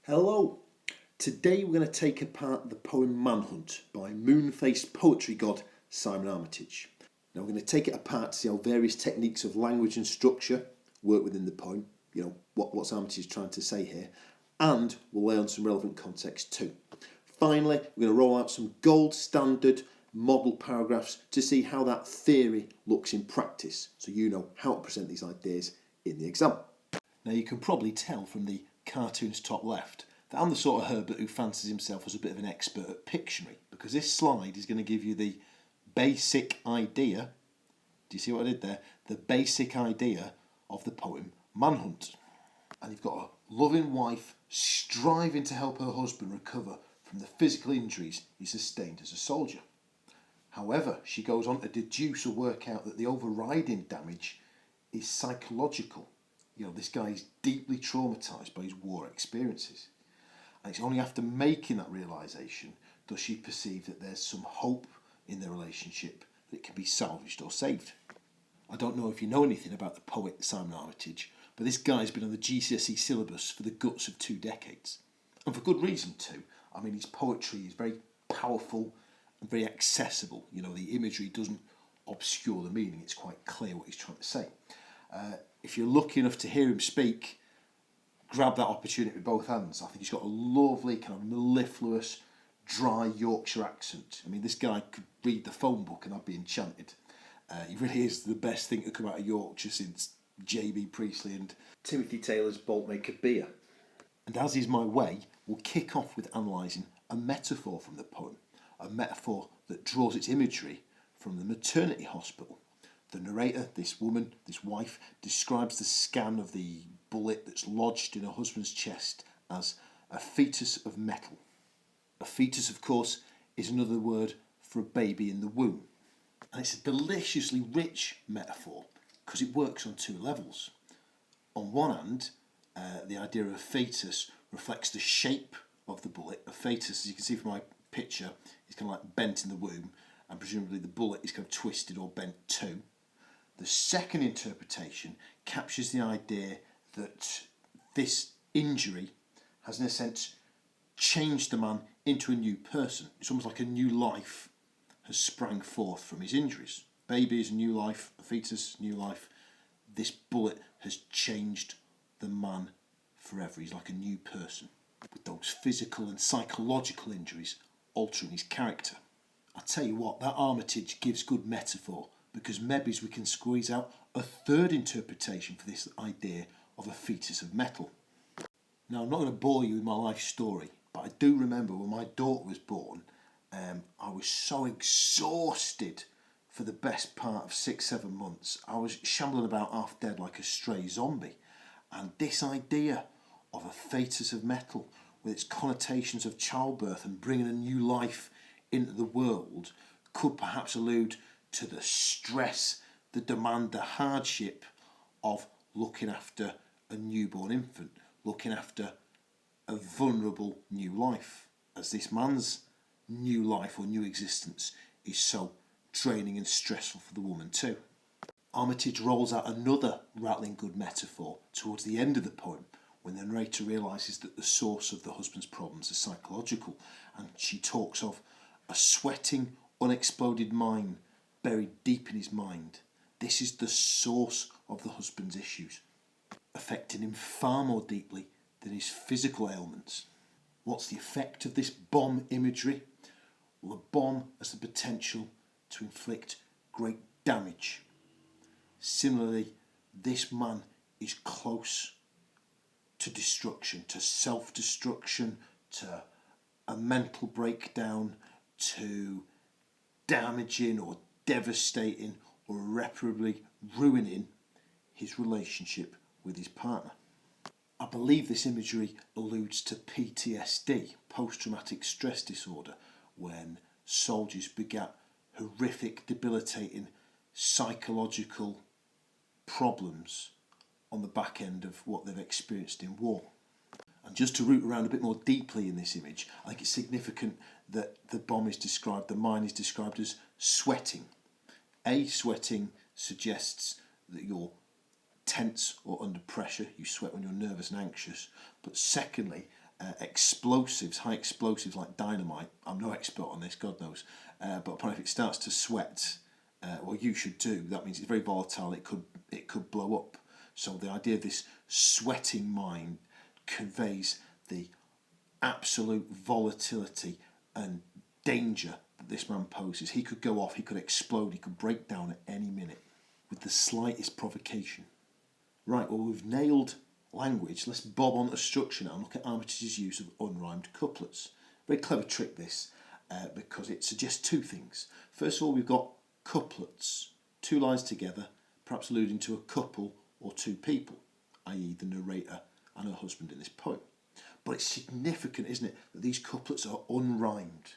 Hello! Today we're going to take apart the poem Manhunt by moon-faced poetry god Simon Armitage. Now we're going to take it apart to see how various techniques of language and structure work within the poem, what's Armitage trying to say here, and we'll lay on some relevant context too. Finally, we're going to roll out some gold standard model paragraphs to see how that theory looks in practice, so you know how to present these ideas in the exam. Now you can probably tell from the cartoon's top left that I'm the sort of Herbert who fancies himself as a bit of an expert at Pictionary, because this slide is going to give you the basic idea, do you see what I did there? The basic idea of the poem Manhunt. And you've got a loving wife striving to help her husband recover from the physical injuries he sustained as a soldier. However, she goes on to deduce or work out that the overriding damage is psychological. This guy is deeply traumatised by his war experiences. And it's only after making that realisation does she perceive that there's some hope in their relationship, that it can be salvaged or saved. I don't know if you know anything about the poet Simon Armitage, but this guy's been on the GCSE syllabus for the guts of 2 decades. And for good reason too. I mean, his poetry is very powerful and very accessible. The imagery doesn't obscure the meaning, it's quite clear what he's trying to say. If you're lucky enough to hear him speak, grab that opportunity with both hands. I think he's got a lovely, kind of mellifluous, dry Yorkshire accent. I mean, this guy could read the phone book and I'd be enchanted. He really is the best thing to come out of Yorkshire since J.B. Priestley and Timothy Taylor's Boltmaker beer. And as is my way, we'll kick off with analysing a metaphor from the poem, a metaphor that draws its imagery from the maternity hospital. The narrator, this woman, this wife, describes the scan of the bullet that's lodged in her husband's chest as a fetus of metal. A fetus, of course, is another word for a baby in the womb. And it's a deliciously rich metaphor because it works on 2 levels. On one hand, the idea of a fetus reflects the shape of the bullet. A fetus, as you can see from my picture, is kind of like bent in the womb, and presumably the bullet is kind of twisted or bent too. The second interpretation captures the idea that this injury has, in a sense, changed the man into a new person. It's almost like a new life has sprang forth from his injuries. Baby is a new life, a fetus, new life. This bullet has changed the man forever. He's like a new person, with those physical and psychological injuries altering his character. I tell you what, that Armitage gives good metaphor, because maybe we can squeeze out a third interpretation for this idea of a fetus of metal. Now, I'm not going to bore you with my life story, but I do remember when my daughter was born, I was so exhausted for the best part of 6-7 months. I was shambling about half dead like a stray zombie. And this idea of a fetus of metal, with its connotations of childbirth and bringing a new life into the world, could perhaps allude to the stress, the demand, the hardship of looking after a newborn infant, looking after a vulnerable new life, as this man's new life or new existence is so draining and stressful for the woman too. Armitage rolls out another rattling good metaphor towards the end of the poem, when the narrator realises that the source of the husband's problems is psychological, and she talks of a sweating, unexploded mine buried deep in his mind. This is the source of the husband's issues, affecting him far more deeply than his physical ailments. What's the effect of this bomb imagery? Well, a bomb has the potential to inflict great damage. Similarly, this man is close to destruction, to self-destruction, to a mental breakdown, to damaging or devastating or irreparably ruining his relationship with his partner. I believe this imagery alludes to PTSD, post-traumatic stress disorder, when soldiers beget horrific, debilitating psychological problems on the back end of what they've experienced in war. And just to root around a bit more deeply in this image, I think it's significant that the bomb is described, the mine is described as sweating. Sweating suggests that you're tense or under pressure, you sweat when you're nervous and anxious. But secondly, explosives, high explosives like dynamite. I'm no expert on this, God knows, but apparently if it starts to sweat, well, you should do. That means it's very volatile. It could blow up. So the idea of this sweating mine conveys the absolute volatility and danger that this man poses. He could go off. He could explode. He could break down at any minute with the slightest provocation. Right. Well, we've nailed language. Let's bob on to structure now and look at Armitage's use of unrhymed couplets. Very clever trick this, because it suggests two things. First of all, we've got couplets, two lines together, perhaps alluding to a couple or two people, i.e. the narrator and her husband in this poem. But it's significant, isn't it, that these couplets are unrhymed.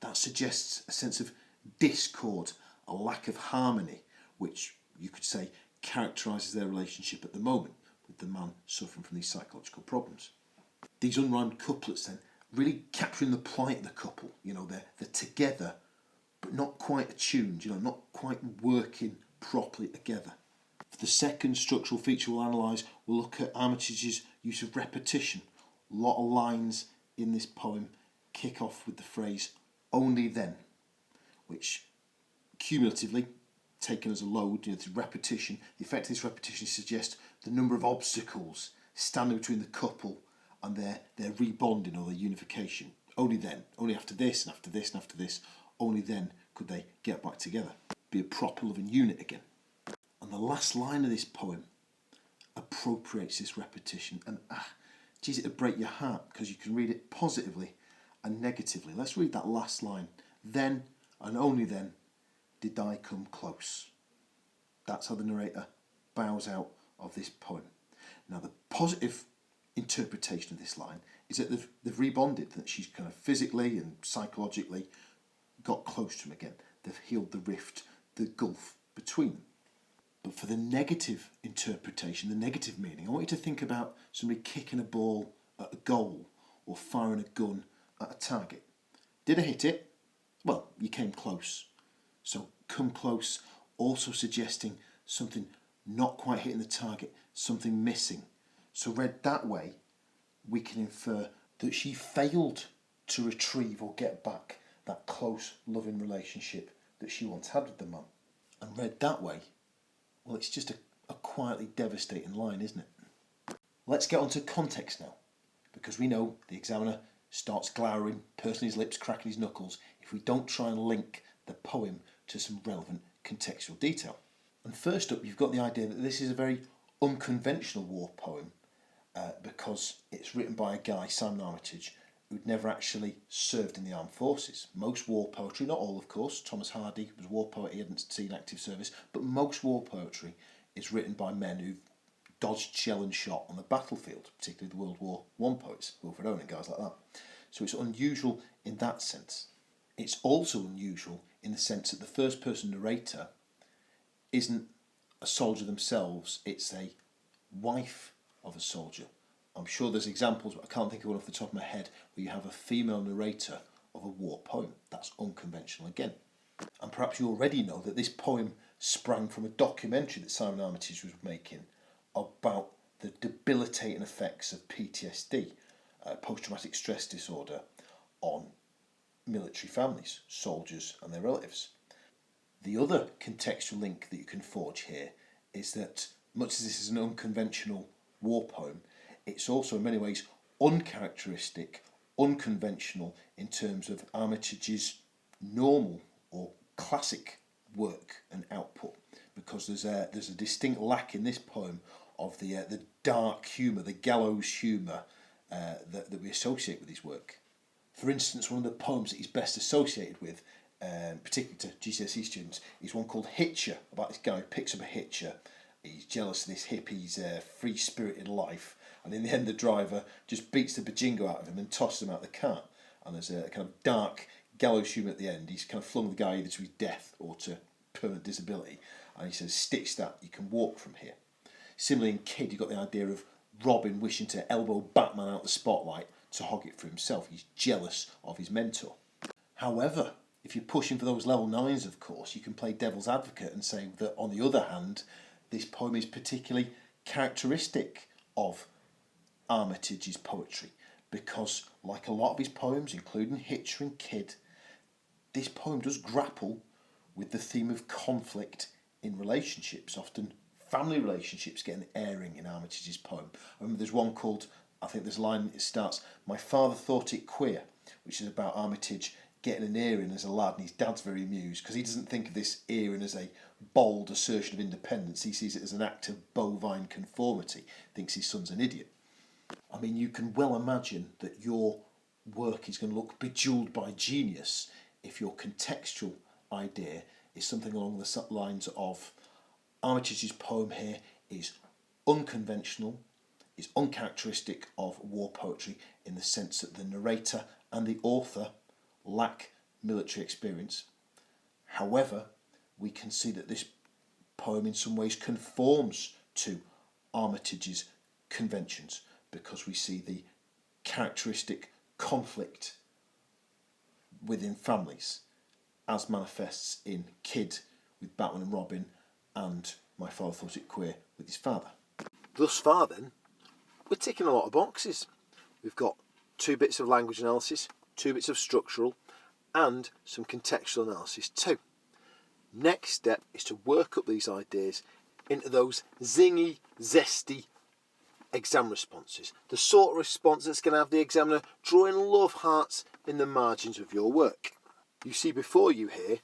That suggests a sense of discord, a lack of harmony, which you could say characterises their relationship at the moment, with the man suffering from these psychological problems. These unrhymed couplets then really capturing the plight of the couple. You know, they're together, but not quite attuned, you know, not quite working properly together. For the second structural feature we'll analyse, we'll look at Armitage's use of repetition. A lot of lines in this poem kick off with the phrase, only then, which cumulatively, taken as a load, you know, to repetition, the effect of this repetition suggests the number of obstacles standing between the couple and their rebonding or their unification. Only then, only after this and after this and after this, only then could they get back together, be a proper loving unit again. And the last line of this poem appropriates this repetition, and geez, it'll break your heart because you can read it positively and negatively. Let's read that last line. Then and only then did I come close. That's how the narrator bows out of this poem. Now, the positive interpretation of this line is that they've rebonded, that she's kind of physically and psychologically got close to him again. They've healed the rift, the gulf between them. But for the negative interpretation, the negative meaning, I want you to think about somebody kicking a ball at a goal or firing a gun at a target. Did I hit it? Well, you came close. So come close, also suggesting something not quite hitting the target, something missing. So read that way, we can infer that she failed to retrieve or get back that close, loving relationship that she once had with the man. And read that way, well, it's just a quietly devastating line, isn't it? Let's get on to context now, because we know the examiner starts glowering, pursing his lips, cracking his knuckles, if we don't try and link the poem to some relevant contextual detail. And first up, you've got the idea that this is a very unconventional war poem, because it's written by a guy, Simon Armitage, who'd never actually served in the armed forces. Most war poetry, not all of course, Thomas Hardy was a war poet, he hadn't seen active service, but most war poetry is written by men who've dodged shell and shot on the battlefield, particularly the World War I poets, Wilfred Owen and guys like that. So it's unusual in that sense. It's also unusual in the sense that the first person narrator isn't a soldier themselves, it's a wife of a soldier. I'm sure there's examples, but I can't think of one off the top of my head, where you have a female narrator of a war poem. That's unconventional again. And perhaps you already know that this poem sprang from a documentary that Simon Armitage was making about the debilitating effects of PTSD, post-traumatic stress disorder, on military families, soldiers and their relatives. The other contextual link that you can forge here is that, much as this is an unconventional war poem, it's also in many ways uncharacteristic, unconventional in terms of Armitage's normal or classic work and output, because there's a distinct lack in this poem of the dark humour, the gallows humour that we associate with his work. For instance, one of the poems that he's best associated with, particularly to GCSE students, is one called Hitcher, about this guy who picks up a hitcher. He's jealous of this hippie's free-spirited life, and in the end the driver just beats the bajingo out of him and tosses him out of the car. And there's a kind of dark gallows humour at the end. He's kind of flung the guy either to his death or to permanent disability, and he says, "Stitch that, you can walk from here." Similarly in Kid, you've got the idea of Robin wishing to elbow Batman out the spotlight to hog it for himself. He's jealous of his mentor. However, if you're pushing for those level 9s, of course, you can play devil's advocate and say that, on the other hand, this poem is particularly characteristic of Armitage's poetry, because, like a lot of his poems, including Hitcher and Kid, this poem does grapple with the theme of conflict in relationships, often family relationships get an airing in Armitage's poem. I remember there's one called, I think there's a line that starts, "My father thought it queer," which is about Armitage getting an earring as a lad, and his dad's very amused because he doesn't think of this earring as a bold assertion of independence. He sees it as an act of bovine conformity, thinks his son's an idiot. I mean, you can well imagine that your work is going to look bejewelled by genius if your contextual idea is something along the lines of Armitage's poem here is unconventional, is uncharacteristic of war poetry in the sense that the narrator and the author lack military experience. However, we can see that this poem in some ways conforms to Armitage's conventions because we see the characteristic conflict within families as manifests in Kid with Batman and Robin and My Father Thought It Queer with his father. Thus far then, we're ticking a lot of boxes. We've got 2 bits of language analysis, 2 bits of structural, and some contextual analysis too. Next step is to work up these ideas into those zingy, zesty exam responses. The sort of response that's going to have the examiner drawing love hearts in the margins of your work. You see before you here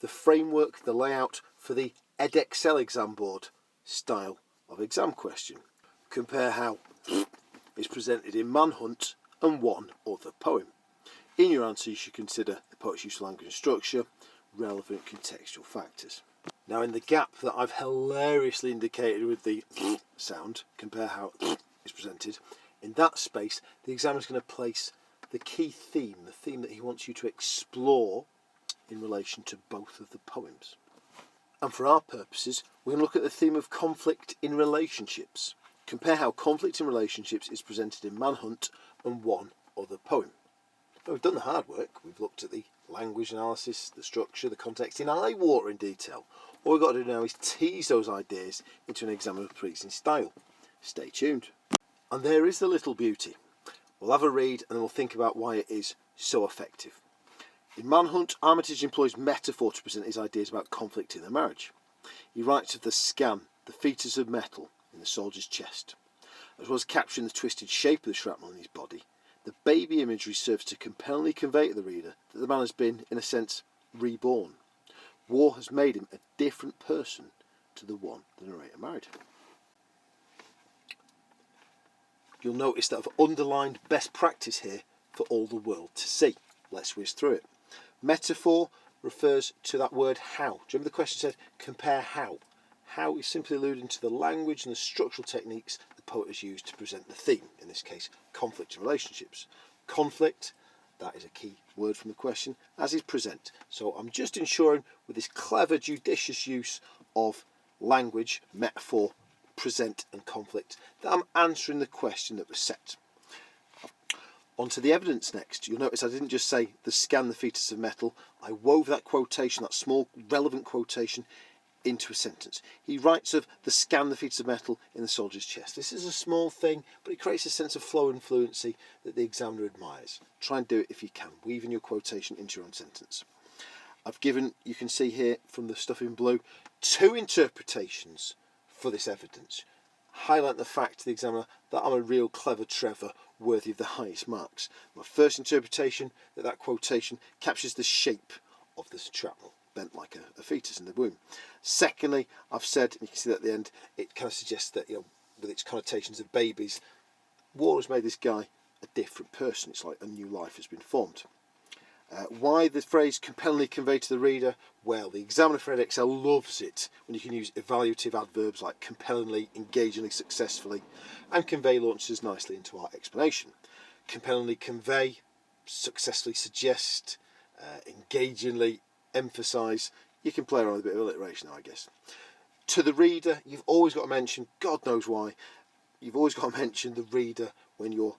the framework, the layout for the Edexcel exam board style of exam question. Compare how it's presented in Manhunt and one other poem. In your answer you should consider the poet's use of language and structure, relevant contextual factors. Now in the gap that I've hilariously indicated with the sound, compare how it's presented, in that space the examiner is going to place the key theme, the theme that he wants you to explore in relation to both of the poems. And for our purposes, we're going to look at the theme of conflict in relationships. Compare how conflict in relationships is presented in Manhunt and one other poem. Now we've done the hard work, we've looked at the language analysis, the structure, the context in eye-watering detail. All we've got to do now is tease those ideas into an examiner-pleasing style. Stay tuned. And there is the little beauty. We'll have a read and then we'll think about why it is so effective. In Manhunt, Armitage employs metaphor to present his ideas about conflict in the marriage. He writes of the scan, the fetus of metal in the soldier's chest. As well as capturing the twisted shape of the shrapnel in his body, the baby imagery serves to compellingly convey to the reader that the man has been, in a sense, reborn. War has made him a different person to the one the narrator married. You'll notice that I've underlined best practice here for all the world to see. Let's whiz through it. Metaphor refers to that word how. Do you remember the question said compare how? How is simply alluding to the language and the structural techniques the poet has used to present the theme, in this case conflict in relationships. Conflict, that is a key word from the question, as is present. So I'm just ensuring with this clever judicious use of language, metaphor, present and conflict that I'm answering the question that was set. Onto the evidence next. You'll notice I didn't just say the scan the fetus of metal. I wove that quotation, that small relevant quotation, into a sentence. He writes of the scan the fetus of metal in the soldier's chest. This is a small thing, but it creates a sense of flow and fluency that the examiner admires. Try and do it if you can, weaving your quotation into your own sentence. I've given, you can see here from the stuff in blue, 2 interpretations for this evidence. Highlight the fact to the examiner that I'm a real clever Trevor worthy of the highest marks. My first interpretation, that quotation captures the shape of the shrapnel, bent like a fetus in the womb. Secondly, I've said, and you can see that at the end, it kind of suggests that, with its connotations of babies, war has made this guy a different person. It's like a new life has been formed. Why the phrase compellingly convey to the reader? Well, the examiner for Edexcel loves it when you can use evaluative adverbs like compellingly, engagingly, successfully, and convey launches nicely into our explanation. Compellingly convey, successfully suggest, engagingly emphasise. You can play around with a bit of alliteration now, I guess. To the reader, you've always got to mention, God knows why, you've always got to mention the reader when you're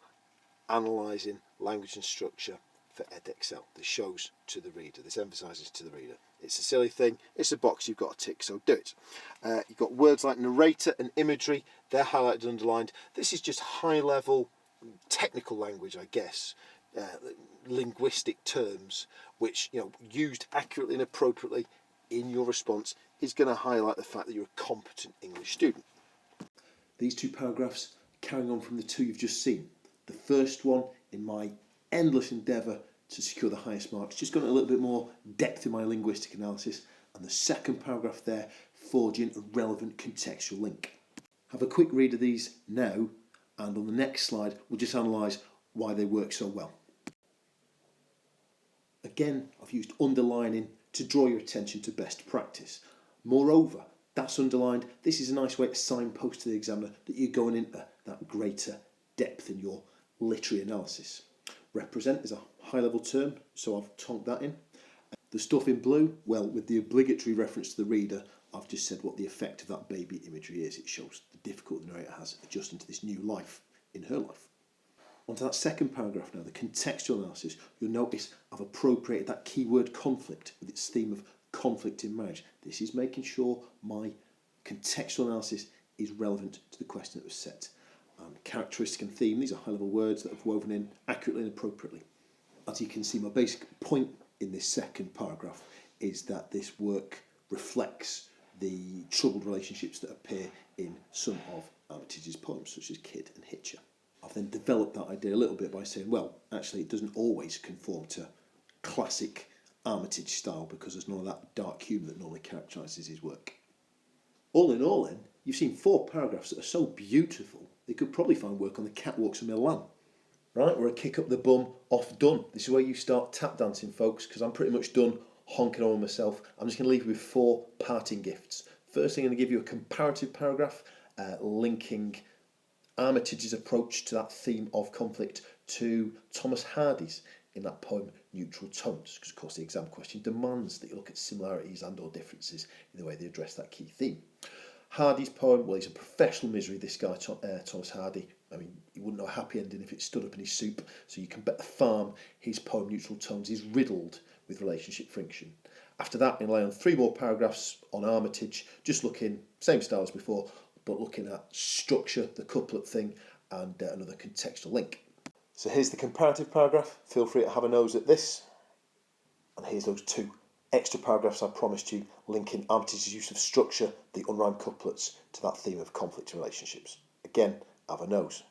analysing language and structure for Edexcel. This shows to the reader, this emphasises to the reader. It's a silly thing, it's a box you've got to tick, so do it. You've got words like narrator and imagery, they're highlighted and underlined. This is just high level technical language, I guess, linguistic terms, which, used accurately and appropriately in your response is going to highlight the fact that you're a competent English student. These two paragraphs carrying on from the two you've just seen. The first one, in my endless endeavour to secure the highest marks, just got a little bit more depth in my linguistic analysis, and the second paragraph there, forging a relevant contextual link. Have a quick read of these now, and on the next slide we'll just analyse why they work so well. Again, I've used underlining to draw your attention to best practice. Moreover, that's underlined. This is a nice way to signpost to the examiner that you're going into that greater depth in your literary analysis. Represent is a high-level term, so I've tonked that in. The stuff in blue, well, with the obligatory reference to the reader, I've just said what the effect of that baby imagery is. It shows the difficulty the narrator has adjusting to this new life in her life. Onto that second paragraph now, the contextual analysis. You'll notice I've appropriated that keyword conflict with its theme of conflict in marriage. This is making sure my contextual analysis is relevant to the question that was set. Characteristic and theme, these are high-level words that I've woven in accurately and appropriately. As you can see, my basic point in this second paragraph is that this work reflects the troubled relationships that appear in some of Armitage's poems, such as Kid and Hitcher. I've then developed that idea a little bit by saying, well, actually it doesn't always conform to classic Armitage style because there's none of that dark humour that normally characterises his work. All in all then, you've seen 4 paragraphs that are so beautiful they could probably find work on the catwalks of Milan. Right, or a kick up the bum, off done. This is where you start tap dancing, folks, because I'm pretty much done honking on myself. I'm just going to leave you with 4 parting gifts. First thing, I'm going to give you a comparative paragraph linking Armitage's approach to that theme of conflict to Thomas Hardy's in that poem Neutral Tones, because of course the exam question demands that you look at similarities and or differences in the way they address that key theme. Hardy's poem, well, he's a professional misery, this guy, Thomas Hardy. I mean, he wouldn't know a happy ending if it stood up in his soup, so you can bet the farm his poem Neutral Tones is riddled with relationship friction. After that, I'm going to lay on 3 more paragraphs on Armitage, just looking, same style as before, but looking at structure, the couplet thing, and another contextual link. So here's the comparative paragraph. Feel free to have a nose at this. And here's those 2 extra paragraphs I promised you, linking Armitage's use of structure, the unrhymed couplets, to that theme of conflict in relationships. Again, have a nose.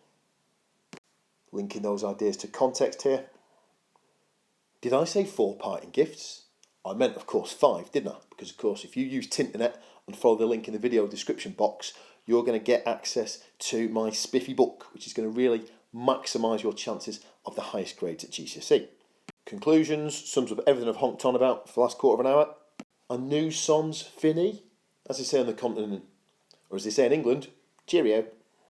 Linking those ideas to context here. Did I say 4 parting gifts? I meant, of course, 5, didn't I? Because, of course, if you use Tinternet and follow the link in the video description box, you're going to get access to my spiffy book, which is going to really maximise your chances of the highest grades at GCSE. Conclusions, sums up everything I've honked on about for the last quarter of an hour. A nous sommes finis, as they say on the continent, or as they say in England, cheerio.